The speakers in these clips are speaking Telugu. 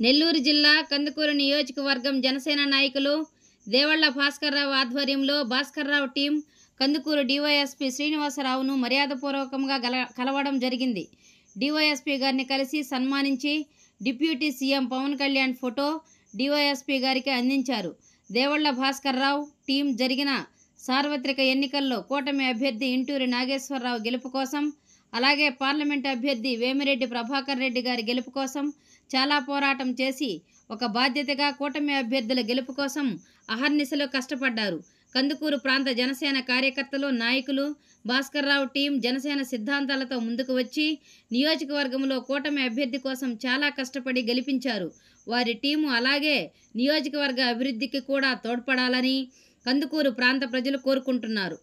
నెల్లూరు జిల్లా కందుకూరు నియోజకవర్గం జనసేన నాయకులు దేవళ్ల భాస్కర్రావు ఆధ్వర్యంలో భాస్కర్రావు టీం కందుకూరు డివైఎస్పీ శ్రీనివాసరావును మర్యాదపూర్వకంగా కలవడం జరిగింది. డివైఎస్పీ గారిని కలిసి సన్మానించి deputy CM Pawan Kalyan photo DSP గారికి అందించారు. దేవళ్ల భాస్కర్రావు టీం జరిగిన సార్వత్రిక ఎన్నికల్లో కూటమి అభ్యర్థి ఇంటూరి నాగేశ్వరరావు గెలుపు కోసం, అలాగే పార్లమెంట్ అభ్యర్థి వేమిరెడ్డి ప్రభాకర్ రెడ్డి గారి గెలుపు కోసం చాలా పోరాటం చేసి ఒక బాధ్యతగా కూటమి అభ్యర్థుల గెలుపు కోసం అహర్నిశలు కష్టపడ్డారు. కందుకూరు ప్రాంత జనసేన కార్యకర్తలు, నాయకులు భాస్కర్రావు టీం జనసేన సిద్ధాంతాలతో ముందుకు వచ్చి నియోజకవర్గంలో కూటమి అభ్యర్థి కోసం చాలా కష్టపడి గెలిపించారు. వారి టీము అలాగే నియోజకవర్గ అభివృద్ధికి కూడా తోడ్పడాలని కందుకూరు ప్రాంత ప్రజలు కోరుకుంటున్నారు.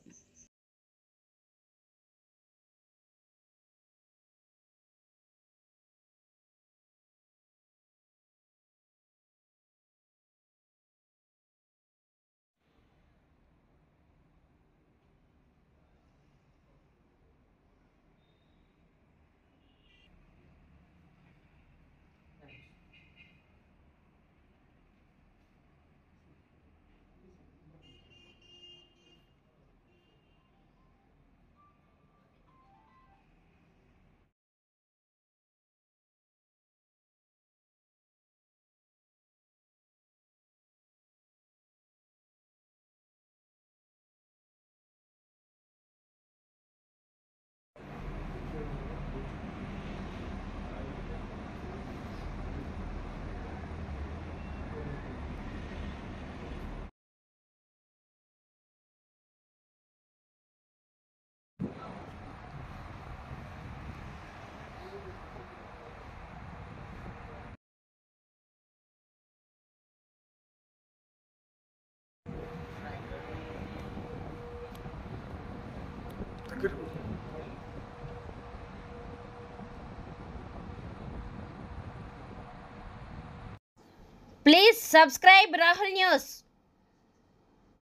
Please subscribe Rahul News.